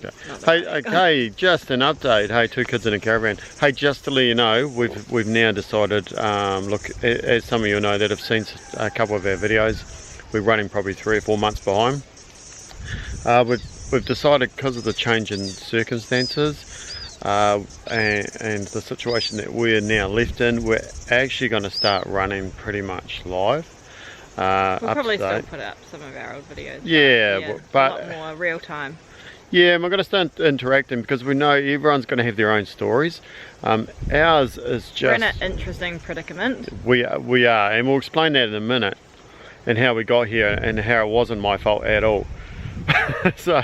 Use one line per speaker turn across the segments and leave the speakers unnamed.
Okay. Hey, okay, just an update. Hey, 2 kids in a caravan. Hey, just to let you know, we've now decided, look, as some of you know that have seen a couple of our videos, we're running probably 3 or 4 months behind. We've decided, because of the change in circumstances and the situation that we're now left in, we're actually going to start running pretty much live.
We'll probably still put up some of our old videos.
Yeah, but
a lot more real time.
Yeah, and we're going to start interacting because we know everyone's going to have their own stories. Ours is just...
We're in an interesting predicament.
We are, and we'll explain that in a minute, and how we got here, and how it wasn't my fault at all. So,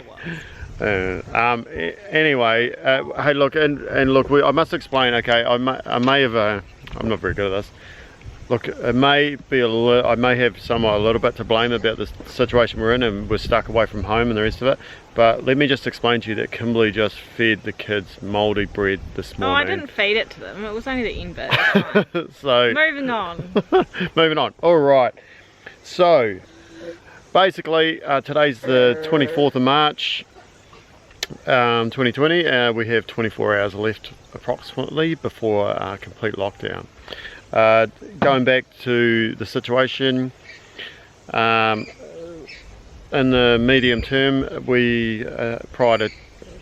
anyway, hey, look, and look, I must explain. Okay, I may have. I'm not very good at this. Look, it may be I may have somewhat a little bit to blame about the situation we're in, and we're stuck away from home and the rest of it. But let me just explain to you that Kimberly just fed the kids mouldy bread this morning.
Oh, I didn't feed it to them. It was only the end bit.
So
moving on.
Moving on. All right. So basically, today's the 24th of March, 2020. We have 24 hours left approximately before complete lockdown. Going back to the situation, in the medium term, we prior to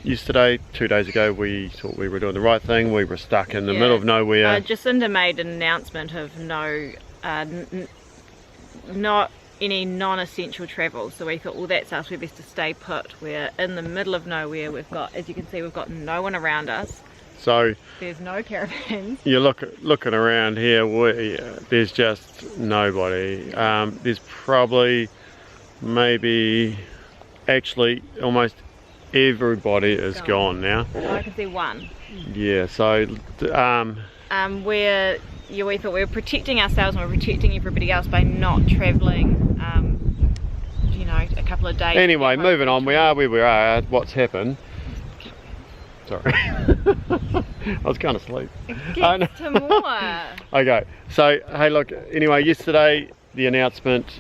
yesterday, 2 days ago, we thought we were doing the right thing. We were stuck in the middle of nowhere.
Jacinda made an announcement of no, not any non-essential travel, so we thought, well, that's us, we're best to stay put. We're in the middle of nowhere. We've got, as you can see, we've got no one around us.
So
there's no caravans.
You're looking around here, there's just nobody. There's probably, maybe, actually almost everybody is gone now.
Oh, I can see one.
Yeah, so
we thought we were protecting ourselves and we're protecting everybody else by not travelling, you know, a couple of days.
Anyway, moving on, we are where we are. What's happened? Sorry. I was kind of asleep.
Get to more.
Okay, so hey, look, anyway, yesterday the announcement,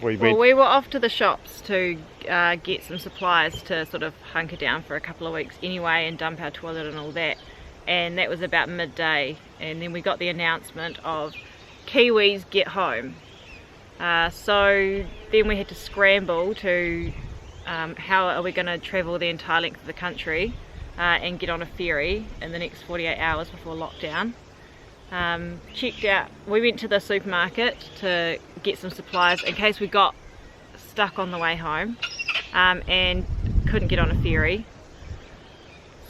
we
were off to the shops to get some supplies to sort of hunker down for a couple of weeks anyway, and dump our toilet and all that, and that was about midday, and then we got the announcement of Kiwis get home. So then we had to scramble to how are we going to travel the entire length of the country and get on a ferry in the next 48 hours before lockdown. Checked out, we went to the supermarket to get some supplies in case we got stuck on the way home, and couldn't get on a ferry.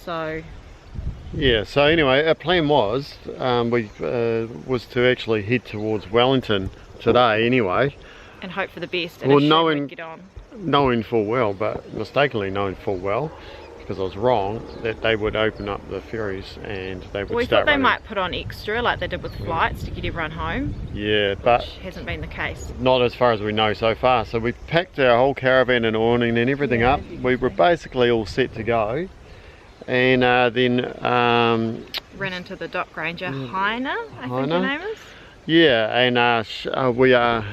So
yeah, so anyway, our plan was was to actually head towards Wellington today anyway,
and hope for the best, and
well,
get on.
knowing full well, but mistakenly knowing full well, because I was wrong, that they would open up the ferries and they would
we
start
thought they
running.
might put on extra like they did with flights to get everyone home.
Yeah, but
which hasn't been the case.
Not as far as we know so far. So we packed our whole caravan and awning and everything up. We were basically all set to go, and then
ran into the dock ranger, Heine, I think her name is.
Yeah, and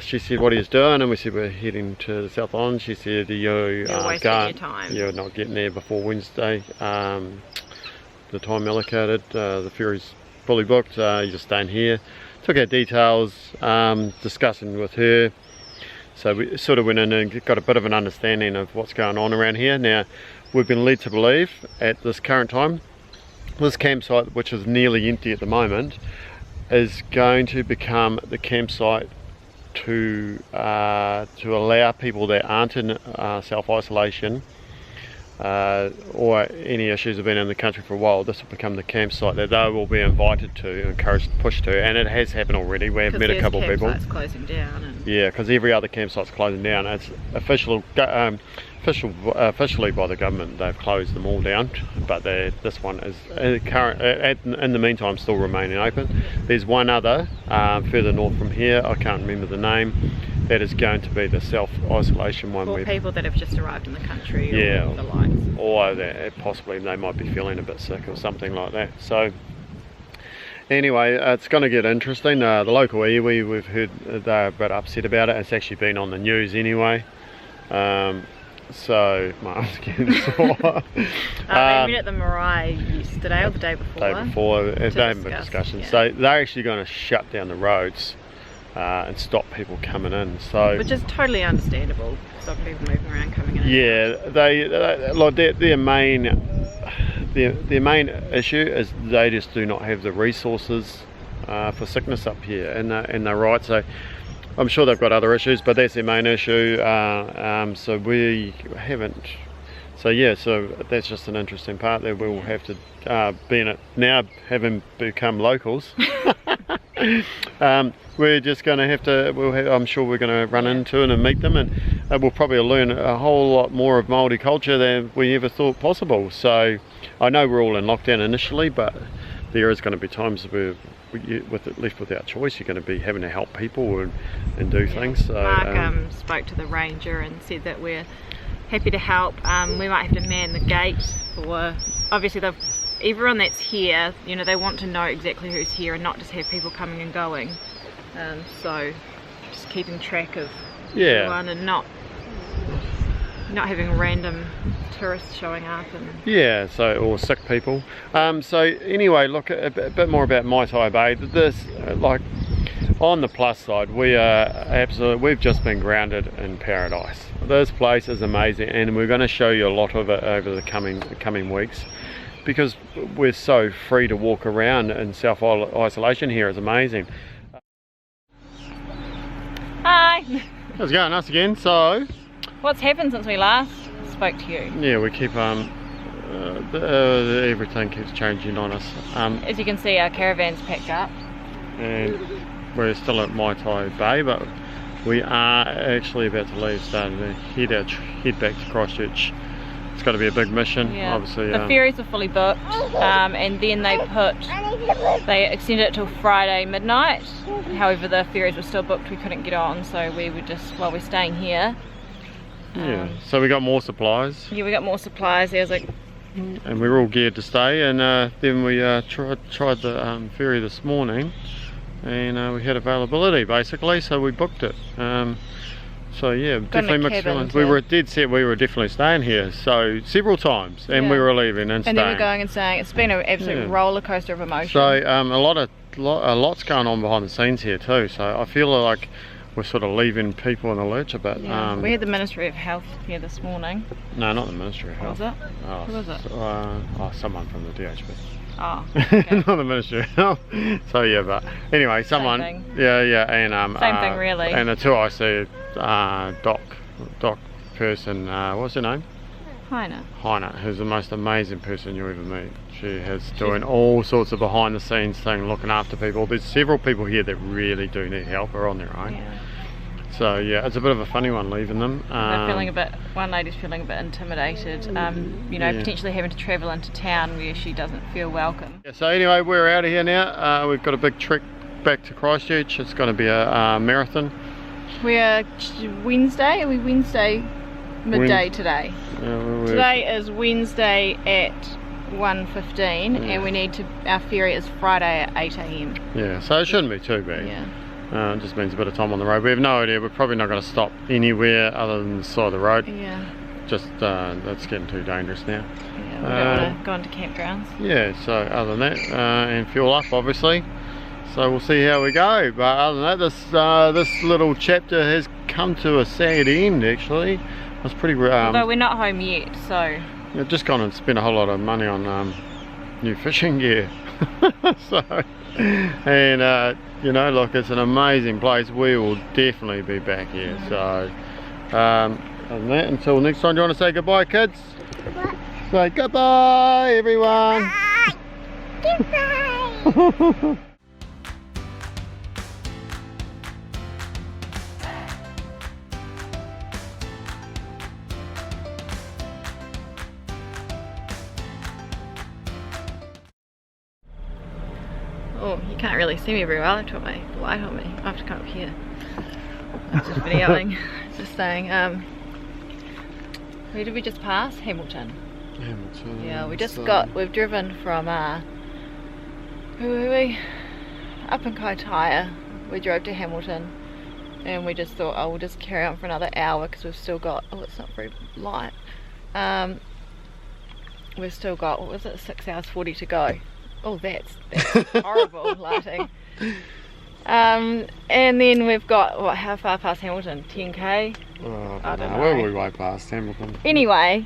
she said, what are you doing? And we said, we're heading to the South Island. She said, you're
wasting your time.
You're not getting there before Wednesday. The time allocated, the ferry's fully booked, you're just staying here. Took our details, discussing with her. So we sort of went in and got a bit of an understanding of what's going on around here. Now, we've been led to believe at this current time, this campsite, which is nearly empty at the moment, is going to become the campsite to allow people that aren't in self-isolation or any issues have been in the country for a while. This will become the campsite that they will be invited to, encouraged, pushed to, and it has happened already. We have met a couple of people.
Because closing down. And
yeah, because every other campsite's closing down. It's officially by the government. They've closed them all down, but this one is in the meantime still remaining open. There's one other further north from here, I can't remember the name, that is going to be the self-isolation one.
For people that have just arrived in the country,
yeah,
or the likes.
Or possibly they might be feeling a bit sick or something like that. So anyway, it's going to get interesting. The local iwi, we've heard they're a bit upset about it. It's actually been on the news anyway. so my arm's getting sore.
They met at the Marae yesterday or the day before.
Day before, they had a discussion.
Yeah.
So they're actually going to shut down the roads and stop people coming in. So
which is totally understandable, stopping people moving around, coming in.
yeah, like their main issue is they just do not have the resources for sickness up here, and they're right. So I'm sure they've got other issues, but that's their main issue. So we haven't. So yeah, so that's just an interesting part that we'll have to be in it now, having become locals. We're just going to have to, I'm sure we're going to run into it and meet them, and we'll probably learn a whole lot more of Māori culture than we ever thought possible. So I know we're all in lockdown initially, but there is going to be times where left without choice, you're going to be having to help people and do things. So,
Mark spoke to the ranger and said that we're happy to help. We might have to man the gate for, obviously everyone that's here, you know, they want to know exactly who's here and not just have people coming and going. So just keeping track of everyone and not having random tourists showing up
or sick people. So anyway, look a bit more about Mai Tai Bay. This like on the plus side, we've just been grounded in paradise. This place is amazing, and we're going to show you a lot of it over the coming weeks, because we're so free to walk around in self-isolation here. Is amazing.
Hi!
How's it going? Us again. So
what's happened since we last spoke to you?
Yeah, we keep everything keeps changing on us.
As you can see, our caravan's packed up
and we're still at Mai Tai Bay, but we are actually about to leave, starting to head back to Christchurch. It's got to be a big mission, obviously.
The ferries are fully booked, and then they extended it till Friday midnight. However, the ferries were still booked, we couldn't get on, so we were just, while we're staying here.
So we got more supplies.
Yeah, we got more supplies. There was like,
and we were all geared to stay, and then we tried the ferry this morning, and we had availability basically, so we booked it. So yeah, definitely mixed feelings. We were dead set we were definitely staying here, so several times, and we were leaving and staying.
And then we're going and staying. It's been an absolute roller coaster of emotion.
So a lot's going on behind the scenes here too, so I feel like we're sort of leaving people in the lurch a bit.
We had the Ministry of Health here this morning.
No, not the Ministry of Health.
Was it?
Oh,
who was it?
Someone from the DHB.
Oh, okay.
Not the Ministry of Health. So yeah, but anyway, someone.
Same thing.
Yeah, and
same thing really.
And the two I see, doc person. What's her name? Heine, who's the most amazing person you ever meet. She is doing all sorts of behind the scenes thing, looking after people. There's several people here that really do need help, are on their own.
Yeah.
So yeah, it's a bit of a funny one leaving them.
They're feeling one lady's feeling a bit intimidated, potentially having to travel into town where she doesn't feel welcome.
Yeah, so anyway, we're out of here now. We've got a big trek back to Christchurch. It's going to be a marathon.
We're Wednesday. Are we Wednesday midday today? Today is Wednesday at 1:15, and we need to. Our ferry is Friday at 8 AM.
Yeah, so it shouldn't be too bad.
Yeah.
It just means a bit of time on the road. We have no idea. We're probably not going to stop anywhere other than the side of the road.
Yeah.
Just that's getting too dangerous now.
Yeah, we don't want to go into campgrounds.
Yeah. So other than that, and fuel up obviously. So we'll see how we go. But other than that, this little chapter has come to a sad end. Actually, it was pretty.
Although we're not home yet, so.
I've just gone and spent a whole lot of money on new fishing gear. Look, it's an amazing place. We will definitely be back here. So, other than that, until next time, do you want to say goodbye, kids? Goodbye. Say goodbye, everyone. Bye. Goodbye.
Oh, you can't really see me very well. I've got my light on me. I have to come up here. I was just videoing, just saying. Where did we just pass? Hamilton. Yeah, we've driven from, who were we? Up in Kaitaia. We drove to Hamilton. and we just thought, oh, we'll just carry on for another hour because we've still got, oh, it's not very light. We've still got, what was it, 6 hours 40 to go. Oh, that's horrible lighting. And then we've got, what, how far past Hamilton? 10k?
I don't know. Where were we way past Hamilton?
Anyway,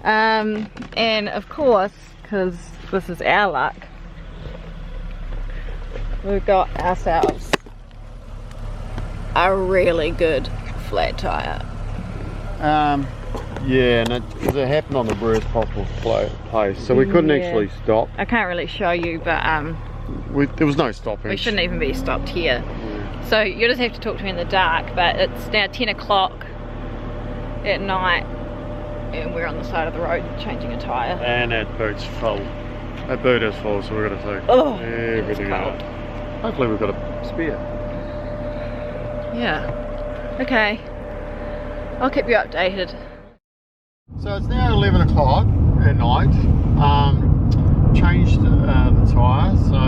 and of course, because this is our luck, we've got ourselves a really good flat tyre.
Yeah, and it happened on the worst possible place, so we couldn't actually stop.
I can't really show you, but
there was no stopping.
we shouldn't even be stopped here. So you'll just have to talk to me in the dark, but it's now 10 o'clock at night and we're on the side of the road changing a tyre. And
that boot's full. That boot is full, so we're going to take everything out. Hopefully we've got a spare.
Yeah. Okay. I'll keep you updated.
So it's now 11 o'clock at night. Changed the tyre, so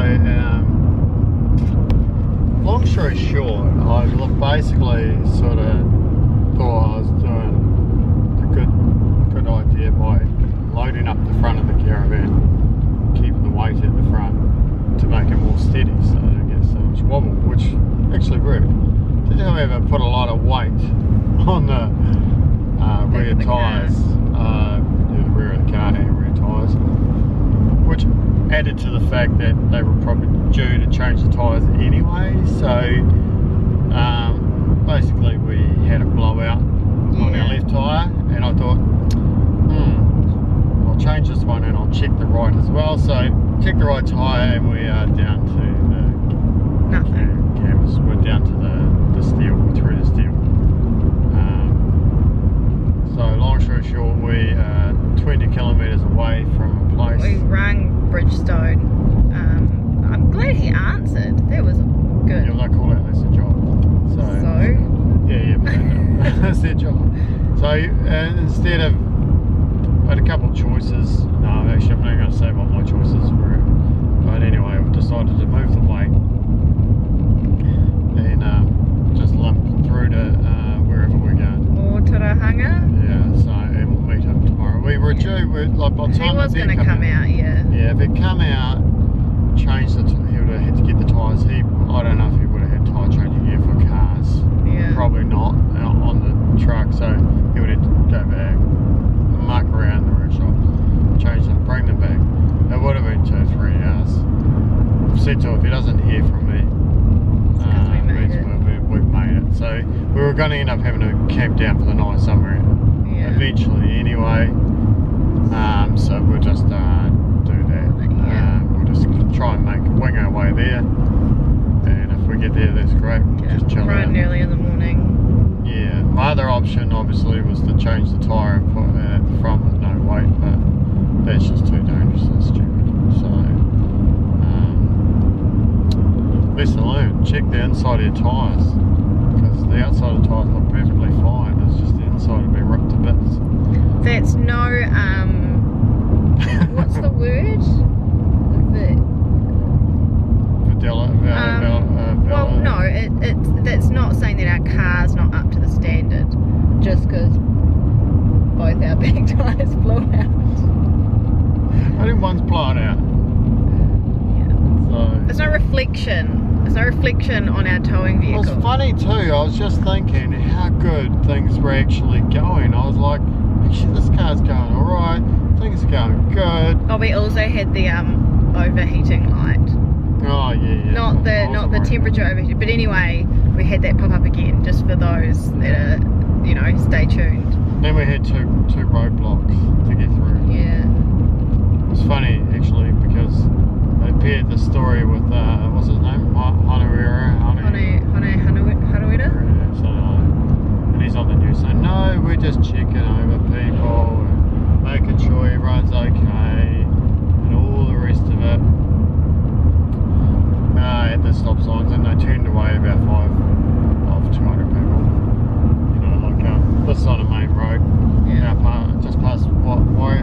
long story short, I basically sort of thought I was doing a good idea by loading up the front of the caravan, keeping the weight at the front to make it more steady so I don't get so much wobble, which actually worked. Did however put a lot of weight on the rear tyres, the rear of the car and rear tyres, which added to the fact that they were probably due to change the tyres anyway. So basically we had a blowout on our left tyre, and I thought, I'll change this one and I'll check the right as well. So check the right tyre, and we are down to the canvas. We're down to the steel, through the steel. So long story short, we are 20 kilometres away from a place.
We rang Bridgestone. I'm glad he answered. That was good.
Yeah, well, they call it, that's their job. So? Yeah, but that's their job. So instead of, I had a couple of choices. No, actually I'm not going to say what my choices were. But anyway, we've decided to move the weight and just limp through to wherever we're going.
Or Turahanga?
Yeah, so, and we'll meet him tomorrow. We were due, like by the time
he was going to come out, yeah.
Yeah, if it come out, change the, he would have had to get the tyres. I don't know if he would have had tyre changing gear for cars.
Yeah.
Probably not on the truck, so he would have to go back, muck around the workshop, change them, bring them back. It would have been 2 or 3 hours. I've said to him, if he doesn't hear from me, we've made it. So we were going to end up having to camp down for the night somewhere eventually anyway. So we'll just do that. We'll just try and wing our way there, and if we get there, that's great. We'll just chill out.
Riding early in the morning.
Yeah. My other option obviously was to change the tyre and put it at the front with no weight, but that's just too dangerous and stupid. So lesson learned, check the inside of your tyres, because the outside of the tyres look perfectly fine, it's just the inside have been ripped to bits.
That's no, what's the word? Well, no, that's not saying that our car's not up to the standard, just because both our back tyres blew out.
I think one's blown out.
Yeah.
So
there's no reflection. There's no reflection on our towing vehicle.
It was funny too, I was just thinking how good things were actually going. I was like, actually this car's going alright, things are going good.
Oh, we also had the overheating light.
Oh yeah.
Not the temperature overheating, but anyway, we had that pop up again, just for those that are, stay tuned.
Then we had two roadblocks to get through.
Yeah.
It was funny actually, because they paired the story with what's his name? Hanuira. And he's on the news saying, no, we're just checking over people and making sure everyone's okay and all the rest of it. At the stop signs, and they turned away about 5 of 200 people. This on a main road. Yeah. Just past Whangarei.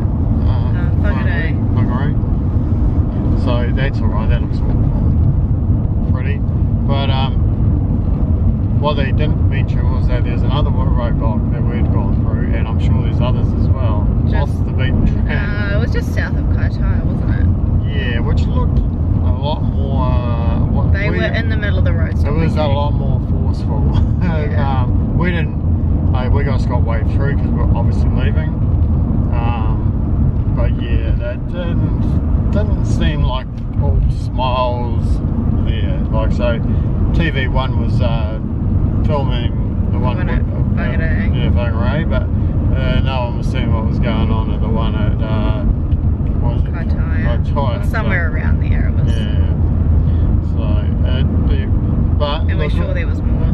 So that's alright, that looks all pretty. But what they didn't mention was that there's another roadblock that we'd gone through, and I'm sure there's others as well. Off the beaten track.
It was just south of Kaitaia, wasn't it?
Yeah, which looked a lot more...
They were in the middle of the road.
It was a lot more forceful.
Yeah.
We didn't... we got Scott Wave through because we're obviously leaving. But yeah, that didn't seem like all smiles there. Like, so TV1 was filming the one at Whangarei, but no one was seeing what was going on at the one at what was it? Kaitaia.
Somewhere around there it was.
Yeah. So but
and we're sure there was more.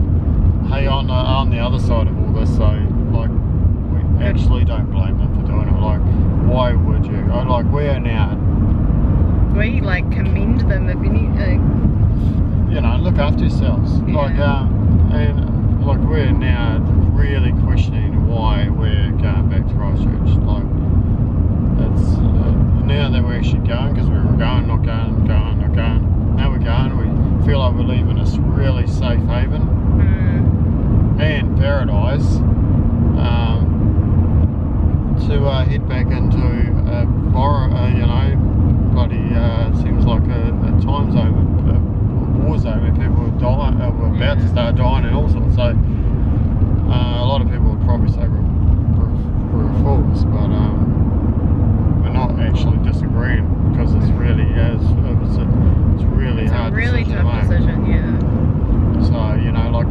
Hey, on the other side of all this, so like we actually don't blame them for doing it. Like, why would you? Like, we are now.
We like commend them if anything.
You know, look after yourselves.
Yeah.
Like, and like we're now really questioning why we're going back to Christchurch. Like, it's now that we're actually going, because we were going, not going, going, not going. Now we're going. We feel like we're leaving this really safe haven and paradise to head back into you know, bloody seems like a time zone, a war zone where people are dying, were about to start dying and all sorts. So a lot of people would probably say we're fools, but we're not actually disagreeing, because it's really it's really hard.
It's a really tough decision, yeah.
So, you know, like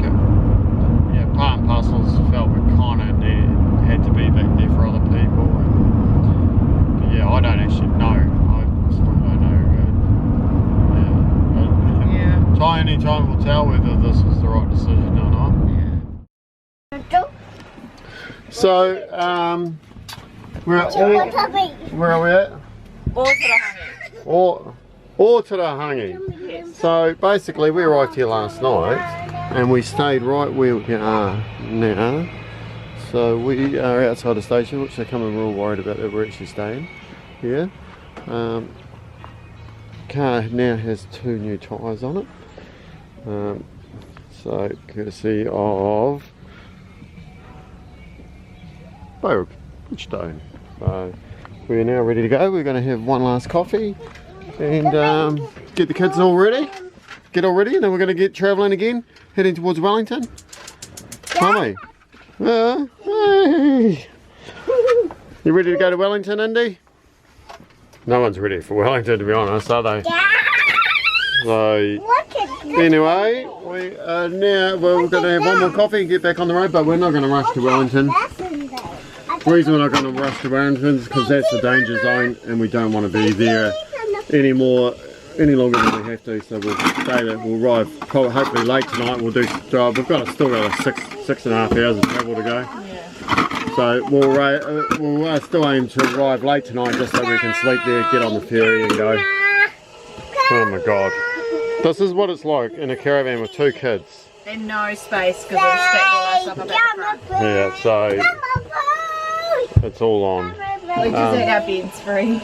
yeah, part and parcels felt we kind of had to be back there for other people. And, but yeah, I don't actually know. I still don't know. Yeah. Any time will tell whether this was the right decision or not.
Yeah.
So, where are we at? Otarahangi.
Yes.
So basically we arrived here last night and we stayed right where we are now. So we are outside the station, which they're coming real worried about that we're actually staying here. Car now has 2 new tyres on it. So courtesy of Bridgestone. So we're now ready to go. We're going to have one last coffee and get the kids all ready. Get all ready, and then we're going to get travelling again, heading towards Wellington. Mummy, hey. You ready to go to Wellington, Indy? No one's ready for Wellington, to be honest, are they? So anyway, we are now. Well, we're going to have one more coffee and get back on the road, but we're not going to rush to Wellington. The reason we're not going to rush to Wellington is because that's a danger zone, and we don't want to be there any longer than we have to. So we'll stay there. We'll arrive probably, hopefully late tonight. We'll do drive. We've still got 6.5 hours of travel to go. Yeah. So we'll still aim to arrive late tonight, just so we can sleep there, get on the ferry, and go. Oh my God! This is what it's like in a caravan with 2 kids.
And no space because they stacked all our stuff up at the front.
Yeah, so it's all on.
We just had our beds free.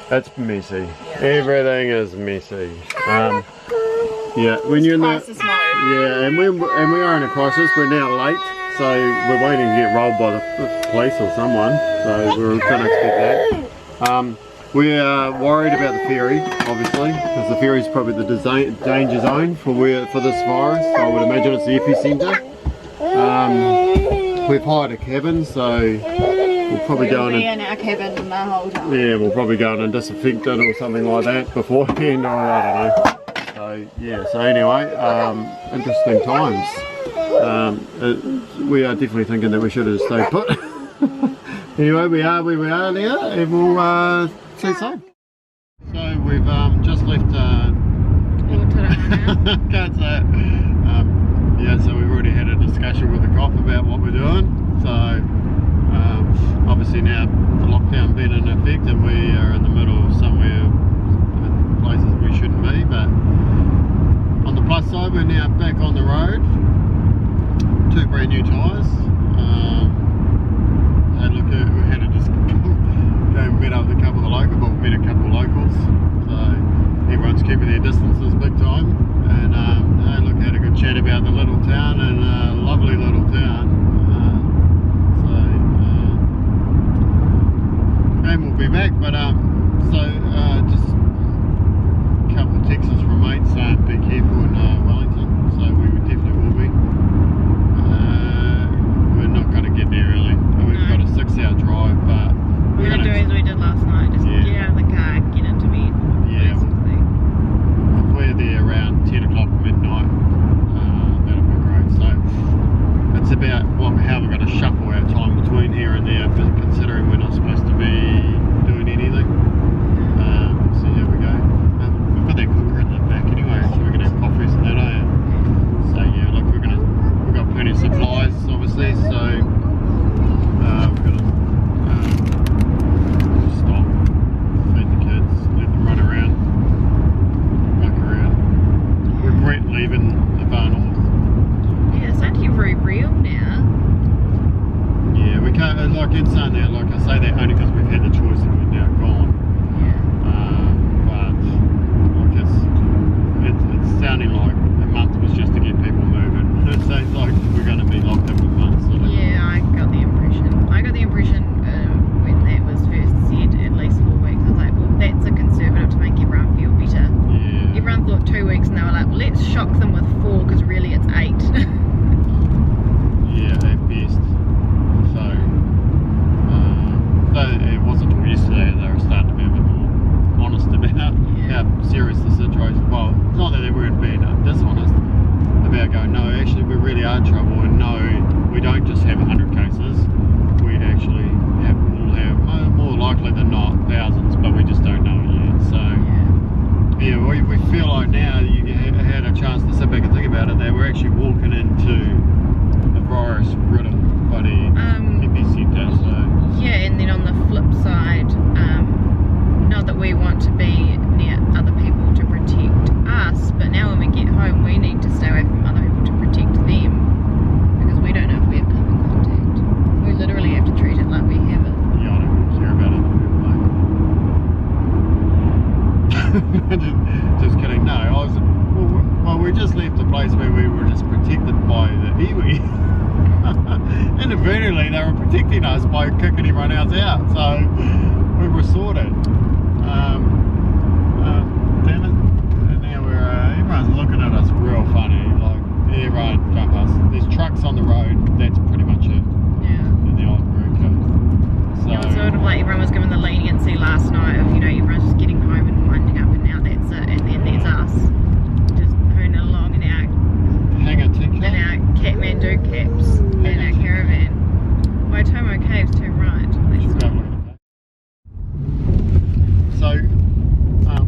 It's messy.
Yeah.
Everything is messy. Yeah, when you're in the and we are in a crisis. We're now late, so we're waiting to get rolled by the police or someone. So we don't expect that. We are worried about the ferry, obviously, because the ferry is probably the danger zone for this virus. So I would imagine it's the epicentre. We've hired a cabin, so we'll probably go in
our cabin the whole time.
Yeah, we'll probably go in and disinfect it or something like that beforehand, or I don't know. So yeah, so anyway, interesting times. We are definitely thinking that we should have stayed put. Anyway, we are where we are now, and we'll see you soon. So we've just left. Can't say it. Yeah, so we've already had a discussion with the cop about what we're doing. So obviously now the lockdown been in effect, and we are in the middle of somewhere in places we shouldn't be. But on the plus side, we're now back on the road. 2 brand new tyres. We had to just go and meet up with a couple of locals, but we met a couple of locals. So everyone's keeping their distances big time. And hey, look, had a good chat about the little town, and lovely little town. And we'll be back, but just a couple of texts from mates saying be careful in Wellington, so we definitely will be. We're not going to get there early. We've got a 6-hour drive, but
we're going to do as we did last night, just get out of the car, get into bed, basically.
If we're there around 10 o'clock midnight, that'll be great. So it's about how we're going to shuffle our time between here and there, considering we're not supposed to be doing anything. So here we go. We've got that cooker in the back anyway, so we're going to have coffees and that, So yeah, look, we've got plenty of supplies, obviously, so we're going to stop, feed the kids, let them run around, muck around. Regret leaving the far north.
Yeah, it's starting to get very real now.
Yeah, we can't, like it's saying that, like I say that only because we've had the choice and we're now gone. But like it's sounding like a month was just to get people moving. It sounds like we're going to be locked in for months. So.
Yeah, I got the impression when that was first said, at least 4 weeks. I was like, well, that's a conservative to make everyone feel better.
Yeah.
Everyone thought 2 weeks, and they were like, well, let's shock them with 4, because really it's 8.
Yeah, at best. So, it wasn't until yesterday they were starting to be a bit more honest about how serious the situation. Well, it's not that they weren't being dishonest about going, no, actually we really are in trouble, and no, we don't just have 100 cases. We actually will have more likely than not thousands, but we just don't know it yet. So, yeah, we feel like now you had a chance to sit back and think about it, that we're actually walking into a virus-riddled bloody epicenter. So.
Yeah, and then on the flip side, not that we want to be near other people to protect us, but now when we get home we need to stay away from other people to protect them, because we don't know if we have come in contact. We literally have to treat it like we have it.
Yeah, I don't care about other people, like. just kidding. No, well, we just left the place where we were just protected by the iwi. Inadvertently, they were protecting us by kicking everyone else out, so we were sorted. Damn it! And now everyone's looking at us real funny. Like, everyone jump us. There's trucks on the road. That's pretty much it.
Yeah.
In the old group. So
it was sort of like everyone was given the leniency last night of, everyone's just getting home and winding up, and now that's it. And then there's us, just hooning along in our Kathmandu caps and our caravan. Waitomo Caves to right.
So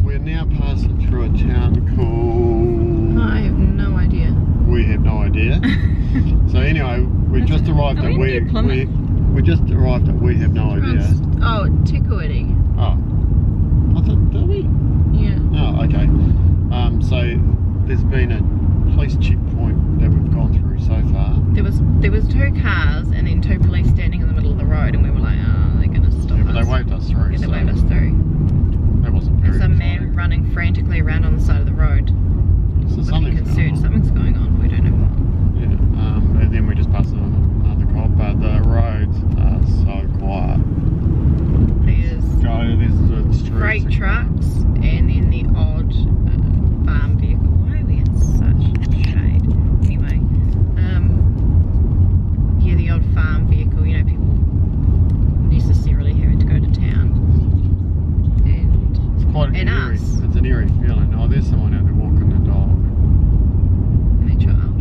we're now passing through a town called...
I have no idea.
We have no idea. So anyway, we just arrived at we just arrived at we have no idea.
Oh, Tikawiti.
Oh. What's it, did we?
Yeah.
Oh, okay. So there's been a police checkpoint that we've gone through so far.
There was 2 cars and then 2 police standing in the middle of the road, and we were like, oh, they're going to stop us.
But they waved us through.
Yeah, they waved us through.
That wasn't very
Some man running frantically around on the side of the road.
So something's
concerned. Something's going on. We don't know what.
Yeah. And then we just passed another cop, but the roads are so quiet.
There's freight trucks and then the odd farm vehicle. Why are we in such shade? Anyway, yeah, the odd farm vehicle. People necessarily having to go to town. And
it's quite eerie.
us.
It's an eerie feeling. Oh, there's someone out there walking the dog.
And their child.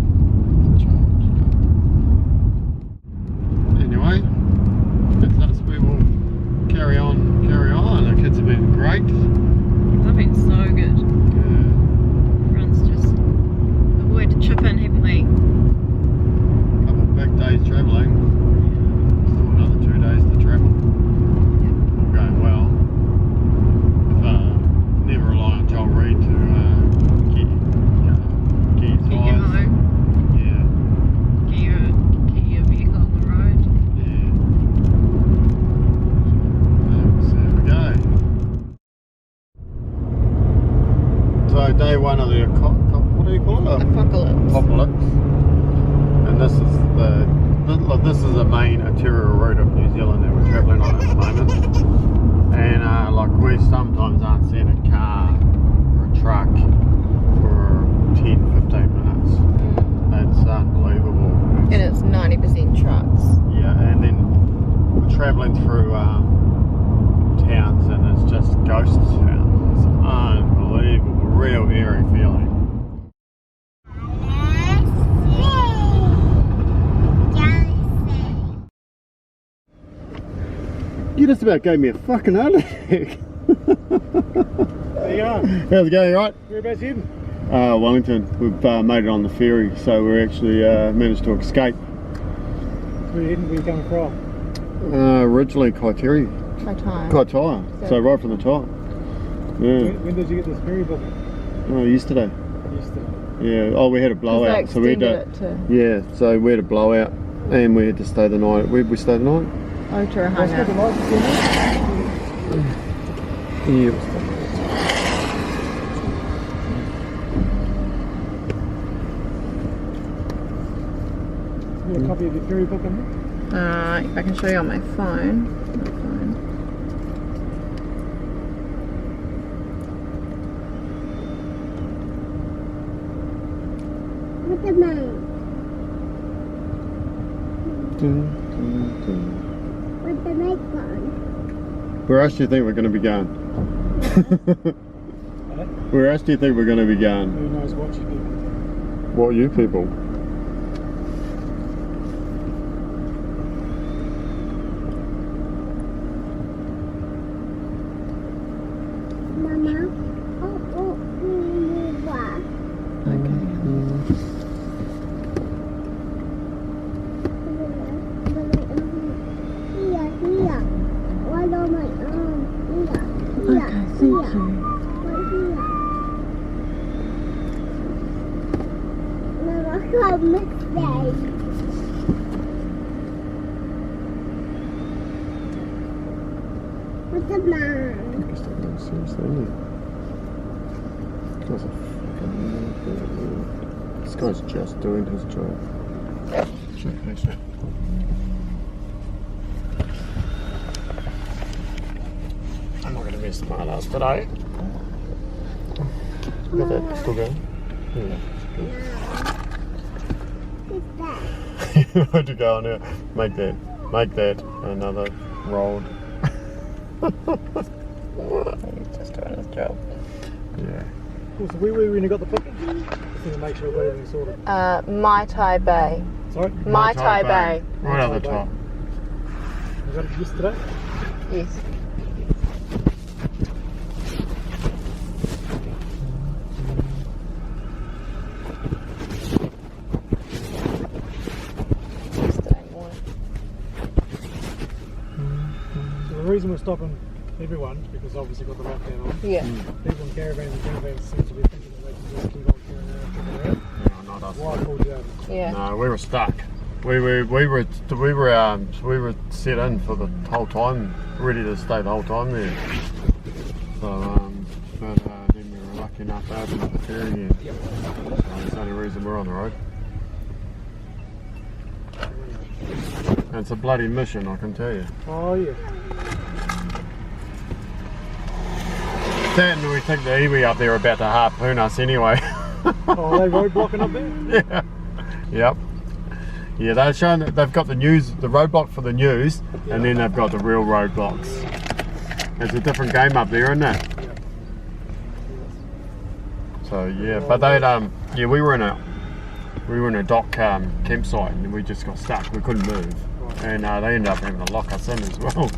this is the main arterial route of New Zealand that we're travelling on at the moment. And like we sometimes aren't seeing a car or a truck for 10-15 minutes. It's unbelievable.
And it's 90% trucks.
Yeah, and then we're travelling through towns and it's just ghost towns. It's unbelievable, real eerie feeling. You just about gave me a fucking heart attack.
There you are.
How's it going, right?
Whereabouts in?
Wellington. We've made it on the ferry, so we actually managed to escape.
Where are you heading? Where are you coming from?
Originally Kaiteri. Kaitaia. So right from the top. Yeah.
When did you get this ferry book?
Yesterday. Yeah. Oh, we had a blowout. So we had to. Yeah. So we had a blowout, and we had to stay the night. Where did we stay the night?
Otahuanga.
Yeah.
You have a copy of your ferry book in there?
I can show you on my phone.
What's the name? What's the microphone?
Where else do you think we're going to be going? Where else do you think we're going to be going?
Who knows what you do?
What are you people?
Mama? What's the name?
This guy's just doing his job. I'm not going to be a smart ass today. Look at that, still going? Yeah. Where'd you go on here? Make that another road.
He's just doing his job.
Yeah.
Cool, so where were we when you got the bookings? Just need to make sure we've got everything sorted.
Mai Tai Bay.
Sorry?
Mai Tai Bay.
Right at the top.
You got it yesterday?
Yes.
So the reason we're stopping everyone is because obviously got the lockdown on.
Yeah.
People in caravans seem to be thinking that they can just keep on carrying around.
No, not us.
Why I called you over?
Yeah.
No, we were stuck. We were set in for the whole time, ready to stay the whole time there. So, but then we were lucky enough to open up the ferry again.
Yep.
So that's the only reason we're on the road. And it's a bloody mission, I can tell you.
Oh yeah.
That and we think the iwi up there are about to harpoon us anyway.
Oh, are they roadblocking up there?
Yeah. Yep. Yeah, they're showing that they've got the roadblock for the news,
Yeah.
and then they've got the real roadblocks. It's a different game up there, isn't it?
Yeah.
So yeah, but they yeah, we were in a dock campsite, and we just got stuck. We couldn't move,
Right.
and they ended up having to lock us in as well.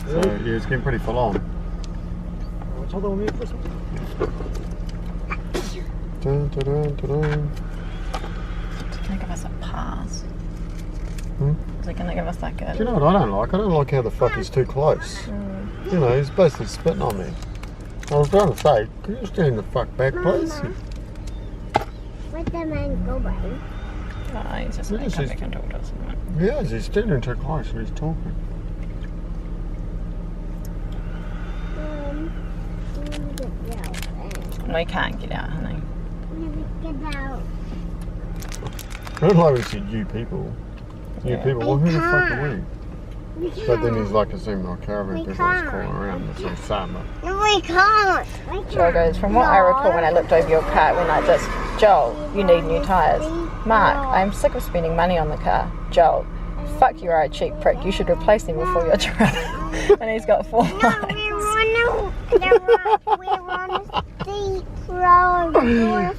So yeah, it's getting pretty full on.
What's other one there, Christmas?
Dun, dun, dun, dun, dun.
Can they give us a pass? Is it going to give us like a...
Do you know what I don't like? I don't like how the fuck he's too close. You know, he's basically spitting on me. I was trying to say, can you stand the fuck back, please?
What's the man going?
Oh, he's just going to come back and talk to us.
Yeah, he's standing too close and he's talking.
We can't get out, honey.
Get out.
I don't like we see new people. New people, well, who the fuck are we? But then he's like assuming our caravan people is calling around. That's what he's saying.
No, we can't.
Joel goes, from what I recall when I looked over your car, it went like this. Joel, you need new tyres. Mark, I am sick of spending money on the car. Joel, fuck, you are a cheap prick. You should replace them before you're drunk. And he's got 4
No, we're on a steep road.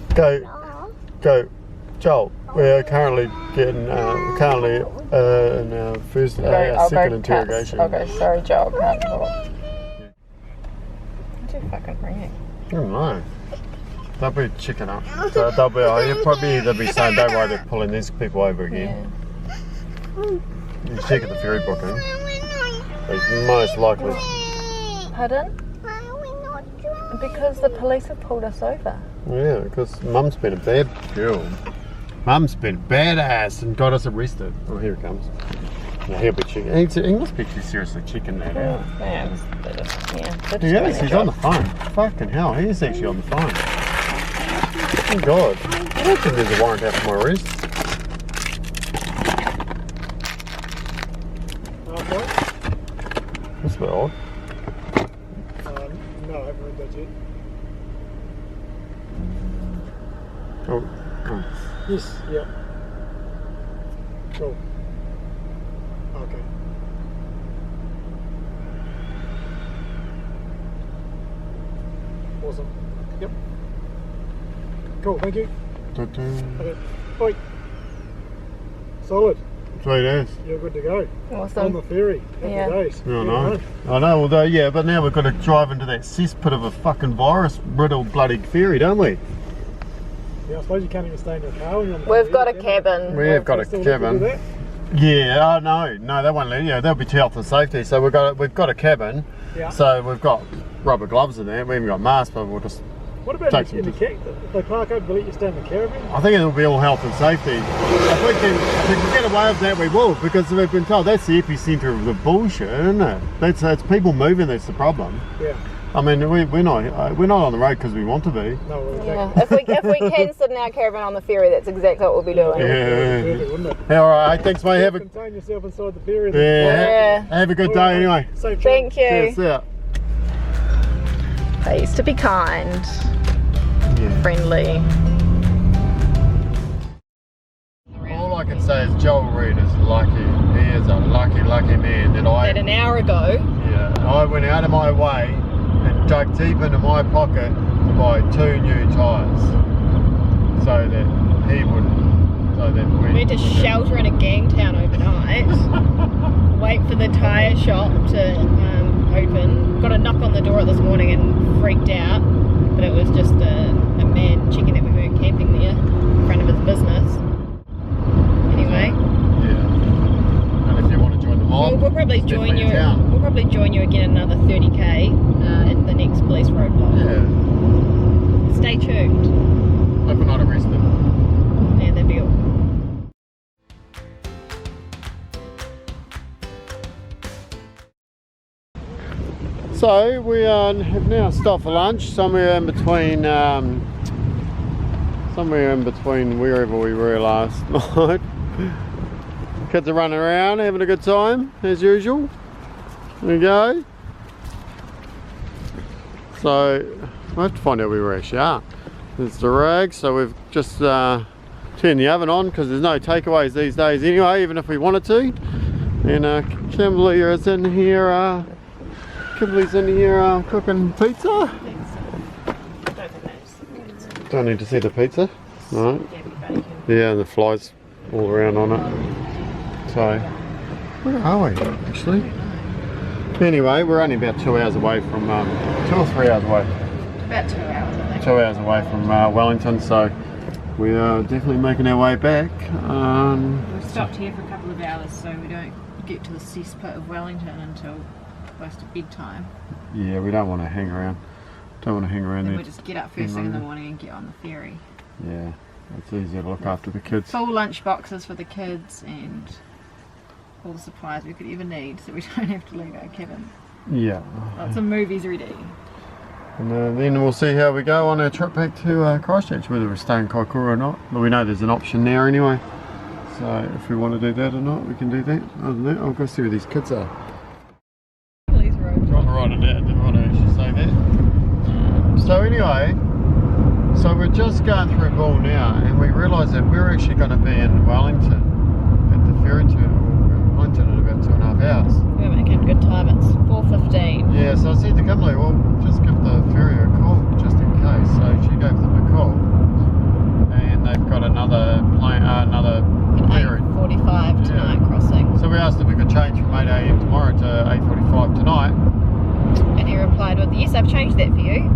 Go, Joel. We're currently getting in our first second interrogation.
Okay, sorry, Joel, can't talk. What's your fucking ringing?
I don't know. They'll be checking up. So they'll be saying, don't worry, they're pulling these people over again.
Yeah.
You check at the ferry booking. It's most likely.
Pardon? Because the police have pulled us over.
Yeah, because Mum's been a bad girl. Mum's been badass and got us arrested. Oh, here it comes. Yeah, he'll be checking. He must be too seriously checking that out.
Yeah,
He is, he's on the phone. Fucking hell, he is actually on the phone. Oh God. I don't think there's a warrant out for my arrest. That's a bit odd.
No, I haven't read that yet.
Oh.
Yes, yeah. Cool. Okay. Awesome. Yep. Cool, thank you. Okay. Bye. Solid.
Sweet as.
You're good to go.
Awesome.
On the ferry. Happy days.
I know. I know, although, yeah, but now we've got to drive into that cesspit of a fucking virus-riddled bloody ferry, don't we?
Yeah, I suppose you can't even stay in your car when you're on the
We've
ferry,
got a
can
cabin.
We've got a cabin. Yeah, oh no, they won't let you. That'll be too health and safety. So we've got a cabin.
Yeah.
So we've got rubber gloves in there. We haven't got masks, but we'll just.
What about in the caravan? If they park over, will let you stay in the caravan?
I think it'll be all health and safety. If we can get away with that, we will, because we've been told that's the epicenter of the bullshit, isn't it? It's people moving that's the problem.
Yeah.
I mean, we're not on the road because we want to be.
No, well,
Yeah. If we can sit in our caravan on the ferry, that's exactly what we'll be doing.
Yeah.
Perfect, wouldn't it?
Yeah, all right. Thanks, mate. Have a
Contain yourself inside the ferry.
have a good day anyway.
Safe
Thank you.
Cheers. See ya.
They used to be kind, friendly.
All I can say is Joel Reid is lucky. He is a lucky man that
An hour ago.
Yeah, I went out of my way and dug deep into my pocket to buy 2 new tyres, so that he wouldn't. So that
We had to shelter in a gang town overnight. Wait for the tyre shop to open. Got a knock on the door this morning and freaked out, but it was just a man checking that we weren't camping there in front of his business. Anyway.
Yeah. And if you want to join the mob,
We'll probably join you.
town.
We'll probably join you again another 30k at the next police roadblock.
Yeah.
Stay tuned.
Hope we're not arrested.
Yeah, that'd be all.
So we have now stopped for lunch somewhere in between wherever we were last night. Kids are running around having a good time as usual. There we go. So I have to find out where we actually are. There's the rag, so we've just turned the oven on because there's no takeaways these days anyway, even if we wanted to. And Kimberly is in here. Kimberly's in here cooking pizza. Don't need to see the pizza. Right. Yeah, and the flies all around on it. So, where are we actually? Anyway, we're only about 2 hours away from, 2 or 3 hours away.
About 2 hours, I think.
2 hours away from Wellington, so we are definitely making our way back.
We've stopped here for a couple of hours so we don't get to the cesspit of Wellington until close to bedtime.
Yeah, we don't want to hang around. Don't want to hang around
Then
there.
we'll just get up first thing in the morning and get on the ferry.
Yeah, it's easier to look after the kids.
Full lunch boxes for the kids and all the supplies we could ever need so we don't have to leave our cabin.
Yeah.
Lots of movies ready.
And then we'll see how we go on our trip back to Christchurch, whether we stay in Kaikoura or not. But we know there's an option there anyway. So if we want to do that or not, we can do that. Other than that, I'll go see where these kids are.
Please, road.
Trying to write it out, didn't want to actually say that. So anyway, so we're just going through Bull now, and we realised that we're actually going to be in Wellington at the ferry terminal. Wellington in about 2.5 hours.
We're making good time. It's 4:15.
Yeah, so I said to Kimberly, well, just give the ferry a call just in case. So she gave them a call, and they've got another plane, another ferry.
8:45 tonight crossing.
So we asked if we could change from 8 AM tomorrow to 8:45 tonight.
And he replied with, yes, I've changed that for you.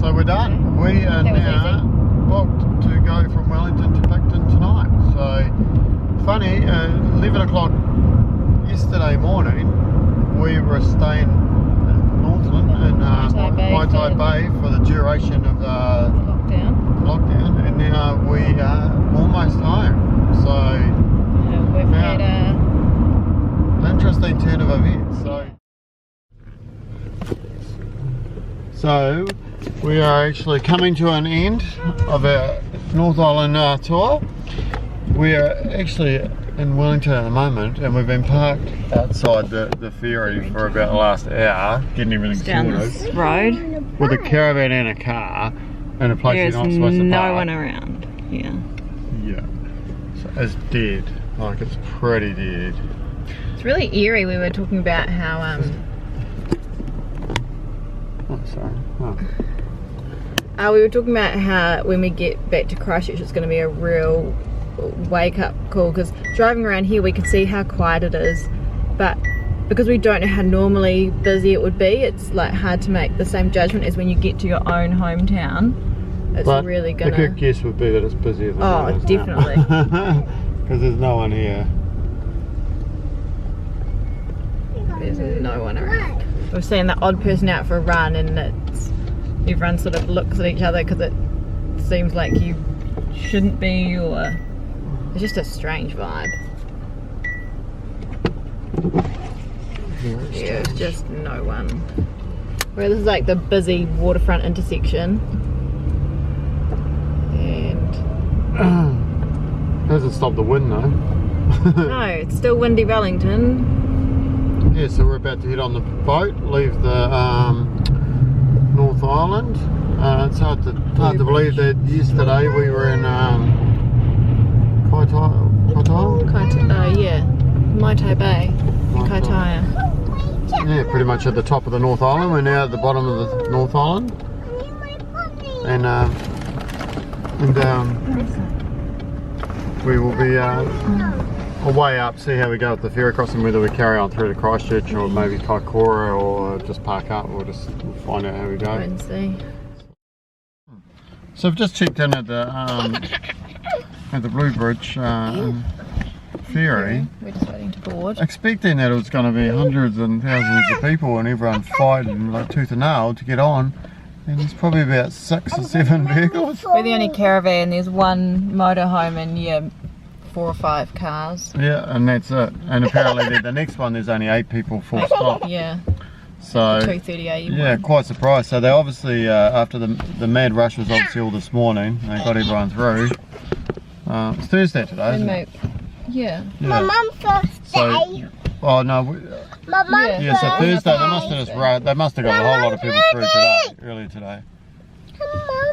So we're done. We are
That was
now booked to go from Wellington to Picton tonight. So funny, 11 o'clock yesterday morning, we were staying in Northland in Maitai Bay for the duration of the lockdown, and now we are almost home. So
we've had
an interesting turn of events. So we are actually coming to an end of our North Island tour. We are actually in Wellington at the moment, and we've been parked outside the ferry for about the last hour, getting everything
down
sorted.
this road.
With a caravan and a car in a place
There's
you're not supposed to park.
no one around. Yeah.
Yeah. So it's dead. Like, it's pretty dead.
It's really eerie. We were talking about how
Oh, sorry. Oh.
we were talking about how when we get back to Christchurch it's going to be a real wake up call, because driving around here we can see how quiet it is, but because we don't know how normally busy it would be, it's like hard to make the same judgment as when you get to your own hometown. It's
But
really gonna.
the good guess would be that it's busier than
Oh,
that,
definitely.
Because there's no one here.
There's no one around. We're seeing the odd person out for a run, and it's everyone sort of looks at each other because it seems like you shouldn't be, or it's just a strange vibe. Yeah, it's just no one. Where this is like the busy waterfront intersection, and
Hasn't stopped the wind though.
no, it's still windy Wellington.
Yeah, so we're about to head on the boat, leave the North Island. It's hard to believe that yesterday we were in Maitai Bay, Kaitaia. Yeah, pretty much at the top of the North Island. We're now at the bottom of the North Island, and we will be way up, see how we go with the ferry crossing, whether we carry on through to Christchurch or maybe Kaikoura, or just park up. We'll find out how we go.
Wait and see.
So I've just checked in at the Blue Bridge ferry.
We're just waiting to board.
Expecting that it was going to be hundreds and thousands of people and everyone fighting like tooth and nail to get on. And there's probably about 6 or 7 vehicles.
We're the only caravan. There's one motorhome and 4 or 5 cars.
Yeah, and that's it. And apparently the next one there's only 8 people full stop.
Yeah.
So
2:30 AM.
yeah, quite surprised. So they obviously after the mad rush was obviously all this morning, they got everyone through. It's Thursday today, isn't it?
Yeah.
My mum's birthday.
Oh no.
My mum's
Yeah, so Thursday they must have just they must have got a whole lot of people through today, earlier today.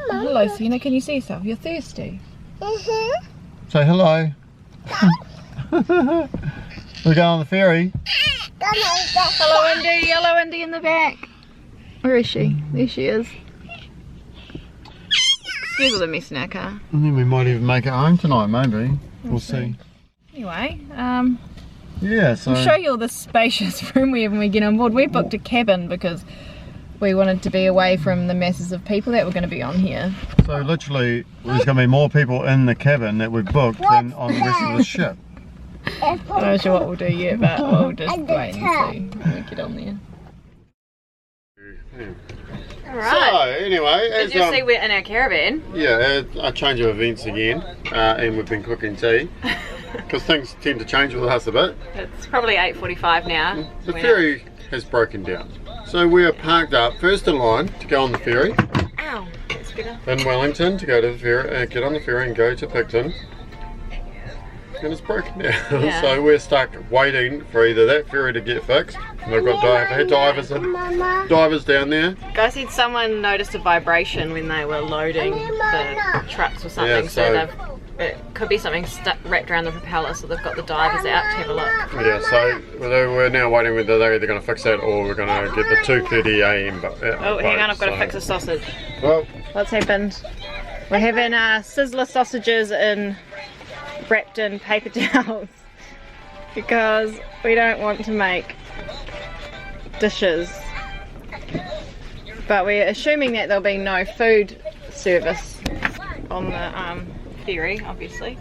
Hello, Sienna. Can you see yourself? You're thirsty.
Say hello. We're going on the ferry.
Hello, Indy. Hello, Indy in the back. Where is she? There she is. Excuse all the mess in our car.
I think we might even make it home tonight, maybe. We'll see.
Anyway,
Yeah, so
I'll show you all the spacious room we have when we get on board. We booked a cabin because we wanted to be away from the masses of people that were going to be on here.
So literally, there's going to be more people in the cabin that we've booked than on the rest of the ship.
I'm not sure what we'll do yet, but we'll just wait and see when we get on there. Alright.
So anyway,
As you see, we're in our caravan.
yeah, a change of events again, and we've been cooking tea because things tend to change with us a bit.
It's probably 8:45 now.
The ferry has broken down, so we are parked up first in line to go on the ferry
Ow, that's better.
in Wellington to go to the ferry, get on the ferry and go to Picton. and it's broken now.
Yeah.
So we're stuck waiting for either that ferry to get fixed. And they've got divers down there.
Guys said someone noticed a vibration when they were loading the trucks or something,
Yeah,
so it could be something wrapped around the propeller, so they've got the divers out to have a look.
Yeah, so we're now waiting whether they're either going to fix that or we're going to get the 2:30 AM.
Oh, hang on, I've got to fix a sausage.
Well,
What's happened? We're having sizzler sausages wrapped in paper towels because we don't want to make dishes. But we're assuming that there'll be no food service on the ferry, obviously.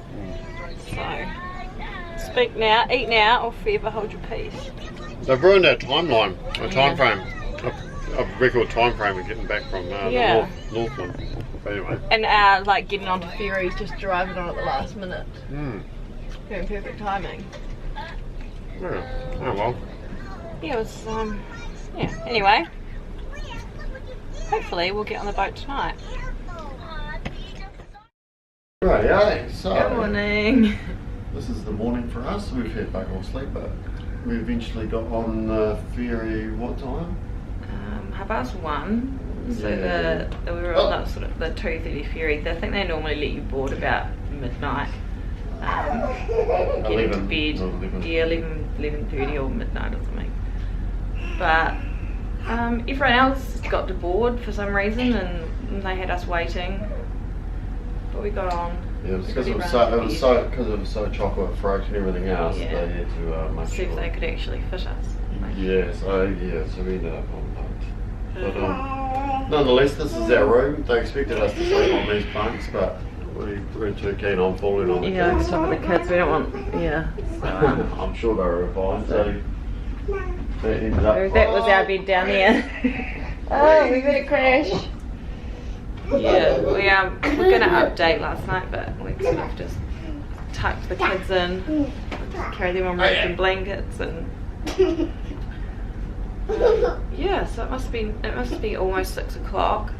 So, speak now, eat now, or forever hold your peace.
they've ruined our timeline, our time frame, a record time frame of getting back from the Northland. But anyway.
And like getting onto ferries, just driving on at the last minute. Doing perfect timing.
Yeah. Oh well.
Yeah, it was, yeah, anyway. Hopefully we'll get on the boat tonight.
Right, yeah. So
Good morning.
this is the morning for us. We've had bug all sleep, but we eventually got on the ferry. What time?
1:30. So
Yeah.
we were on that sort of the 2:30 ferry. I think they normally let you board about midnight. Getting to
11,
bed.
or 11.
Yeah, 11:30 or midnight or something. But everyone else got to board for some reason, and they had us waiting. But we got on.
Yeah, it was because it was so chocolate throat and everything else.
Yeah.
They had to make
See
sure.
if they could actually fit us.
Yeah, so we ended up on boat. But nonetheless, this is our room. They expected us to sleep on these bunks, but we weren't too keen on falling on the
Yeah,
kids.
stuff with the kids. We don't want. Yeah. So,
I'm sure they were fine. So that ended up.
that was our bed down there. Oh, we better crash. Yeah, we're gonna update last night, but we sort of just tucked the kids in, carry them on wrapped in blankets, and yeah. So it must be almost 6 o'clock.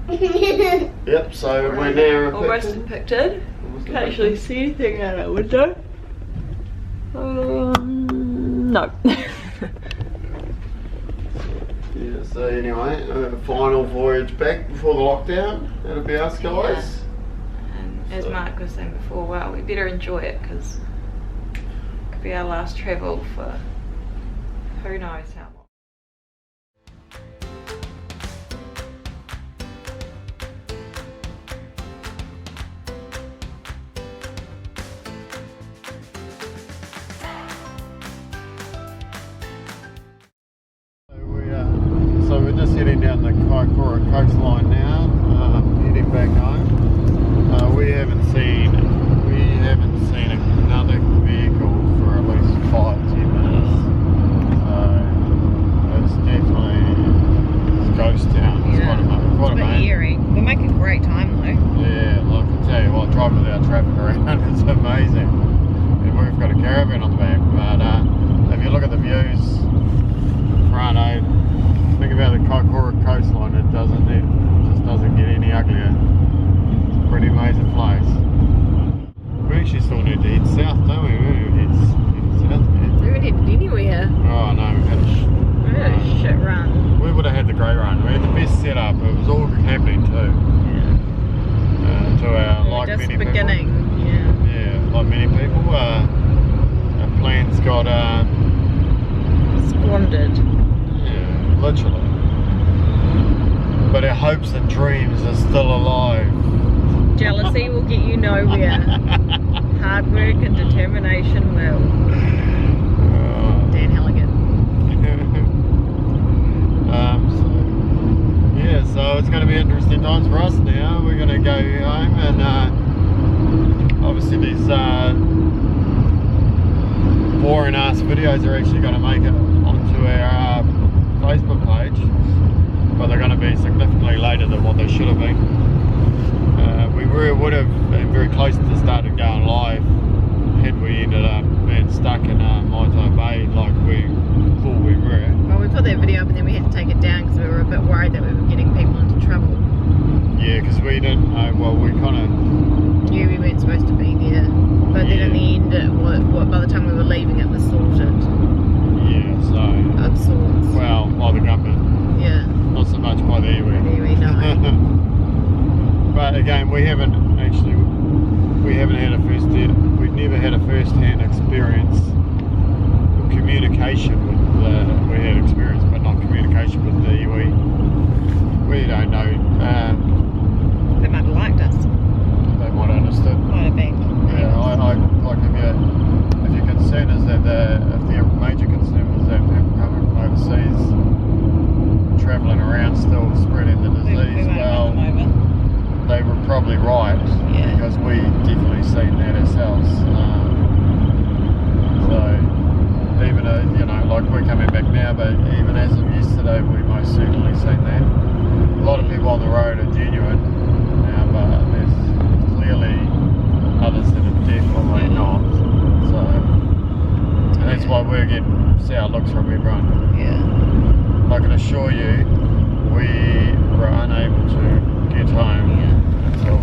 Yep. So we're now
Almost depicted. Can't actually see anything out of that window. No.
Yeah, so anyway, final voyage back before the lockdown. That'll be us, guys.
And as Mark was saying before, well, we better enjoy it because it could be our last travel for who knows how long.
So we're just heading down the Kaikoura coastline now, heading back home. We haven't seen another vehicle for at least 5-10 minutes. So it's definitely ghost town. It's quite amazing.
Eerie. We're making great time though.
Yeah, like I tell you what, driving without traffic around is amazing. And we've got a caravan on the back, but if you look at the views, front, think about the Kaikoura coastline, it just doesn't get any uglier. It's a pretty amazing place. We actually still need to head south, don't we? We need to head south, man.
We haven't headed anywhere.
Oh no, we've had
a shit run.
We would have had the great run. We had the best setup. It was all happening too.
Yeah.
To our, like
just
many
beginning.
people.
Yeah.
Like many people, our plans got
squandered.
Yeah, literally. But our hopes and dreams are still alive.
Jealousy will get you nowhere. Hard work and determination will. Dan Halligan.
So it's going to be interesting times for us now. We're going to go home and obviously these boring ass videos are actually going to make it onto our Facebook page, but they're going to be significantly later than what they should have been. We would have been very close to starting going live had we ended up being stuck in Maito Bay like we thought we were.
Well, we put that video up and then we had to take it down because we were a bit worried that we were getting people into trouble.
Yeah, because we didn't know, well, we kind of
knew we weren't supposed to be there, but then end, by the time we were leaving, it was sorted.
Yeah, so
Of sorts.
well, by the government,
Yeah.
not so much by the iwi.
Anyway, no.
But again, we've never had we've never had a first-hand experience of communication with we had experience, but not communication with the iwi. We don't know.
They might have liked us.
They might have understood.
Might have been.
Yeah, I like if your concern is that if the major concern was that people coming from overseas, travelling around, still spreading the disease, well, they were probably right,
Yeah.
because we definitely seen that ourselves. So even like we're coming back now, but even as of yesterday, we most certainly seen that. A lot of people on the road are genuine now, but there's clearly others that are definitely not. So and that's why we're getting sour looks from everyone.
Yeah.
I can assure you, we were unable to get home until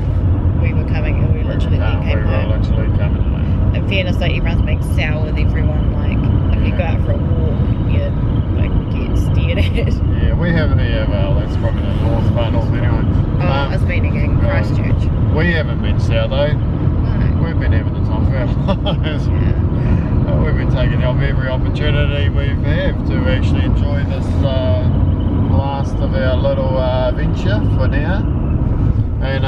We were coming, we literally then came home.
literally coming home.
In fairness, like, everyone's being sour with everyone. Like, if you go out for a walk, you like get stared at.
Yeah, we haven't. Yeah, well, that's probably the far north anyway.
Oh, it's been in Christchurch.
We haven't been sour though.
No.
We've been having the time of our lives. We've been taking every opportunity we have to actually enjoy this last of our little venture for now. And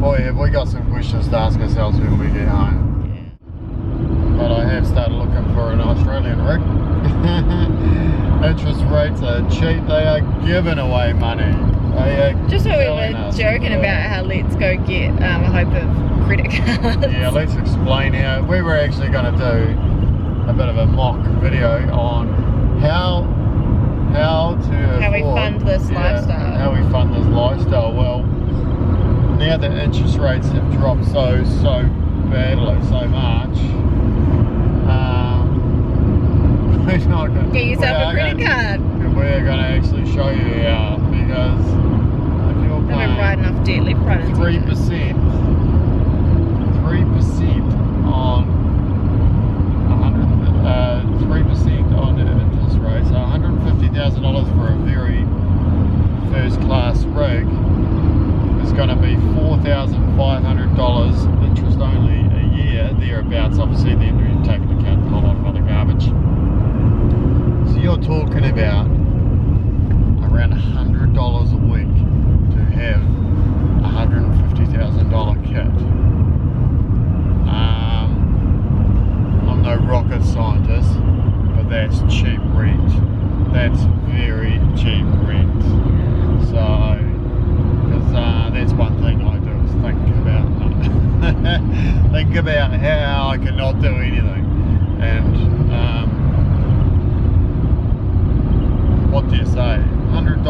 boy, have we got some questions to ask ourselves when we get home. But I have started looking for an Australian rig. Interest rates are cheap. They are giving away money. They are
Just so we
killing
were
us.
joking about how let's go get a hope of credit cards.
Yeah, let's explain how we were actually going to do a bit of a mock video on how we
fund this lifestyle.
How we fund this lifestyle. Well, now that interest rates have dropped so badly, so much, we're not going to
Get yourself a credit card.
We're going to actually show you how, because if you're
I've been
paying
writing off debt left, right and
3% on 3% on interest rates, so $150,000 for a very first class rig is going to be $4,500 interest only a year, thereabouts. Obviously then you take into account a whole lot of other garbage. So you're talking about around $100 a week to have a $150,000 kit. I'm no rocket scientist, but that's cheap rent. That's very cheap rent. So, because that's one thing I do is think about how I cannot do anything. And what do you say? $100 a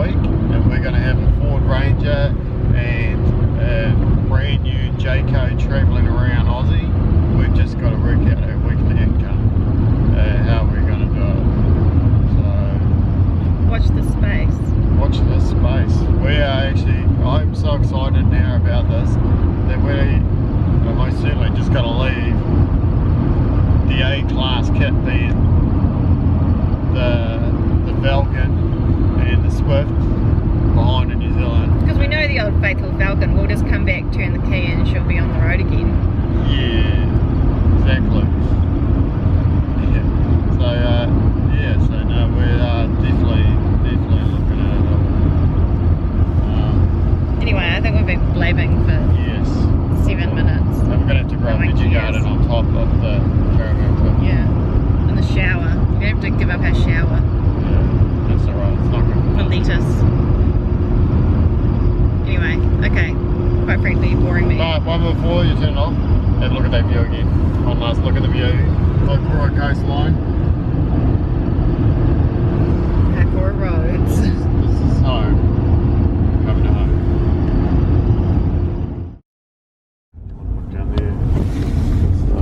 week, and we're going to have a Ford Ranger and a brand new Jayco travelling around Aussie. We've just got to work out our weekly income, how we're going to do it. So
watch the space.
watch this space. We are actually, I'm so excited now about this that we're most certainly just going to leave the A-class kit, being the Falcon and the Swift, behind in New Zealand.
Because we know the old faithful Falcon will just come back, turn the key in, and she'll be on the road again.
Yeah, exactly. Yeah. So no, we're definitely looking at it.
Anyway, I think we've been blabbing for
Yes.
7 minutes.
So we're going to have to grow a
No one
veggie
cares.
garden on top of the caravan too.
Yeah. And the shower. We're going to have to give up our shower
Yeah, that's alright. It's not good
for lettuce. Anyway, okay. Quite frankly, you're boring me.
But one before you turn it off, have a look at that view again. One last look at the view. Kaikoura coastline.
Kaikoura roads.
This is home. Coming to home. Look down there. It's the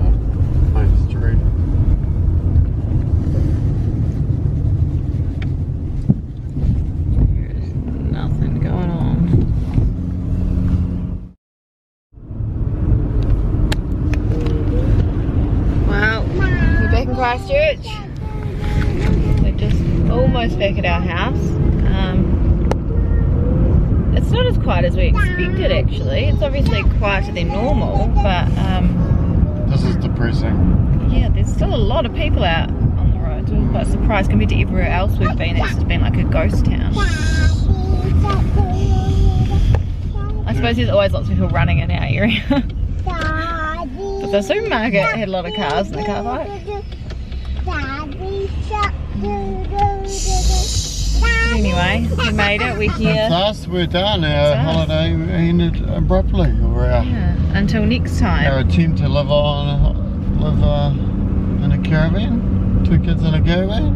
main street.
There's nothing going on. Christchurch. We're just almost back at our house. It's not as quiet as we expected actually. It's obviously quieter than normal, but
This is depressing.
yeah, there's still a lot of people out on the roads. We're quite surprised compared to everywhere else we've been. It's just been like a ghost town. I suppose there's always lots of people running in our area. But the supermarket had a lot of cars in the car park. Anyway, we made it, we're here.
That's us, we're done. Our holiday ended abruptly. Or
Yeah, until next
our
time.
attempt to live in a caravan. 2 kids in a caravan.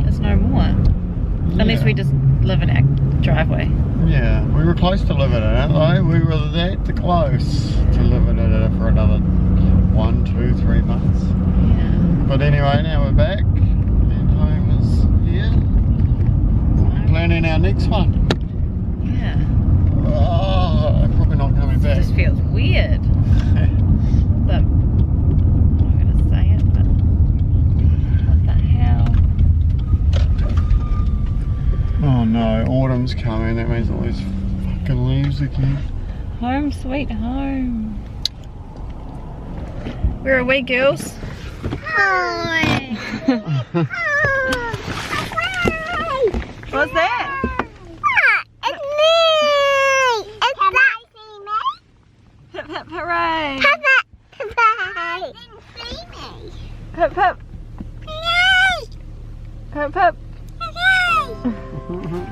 There's no more. Unless we just live in our driveway.
Yeah, we were close to living in it though. We were that close to living in it for another 1, 2, 3 months.
Yeah.
But anyway, now we're back and home is here. We're planning our next one.
Yeah.
Oh, I'm probably not coming
It
back.
just feels weird. But I'm not gonna say it, but what the hell?
Oh no, autumn's coming. That means all these fucking leaves again.
Home sweet home. Where are we, girls? What's that?
It's me! It's
Hip hip hooray!
Papa!
Hip hip! Hip hip!
Papa!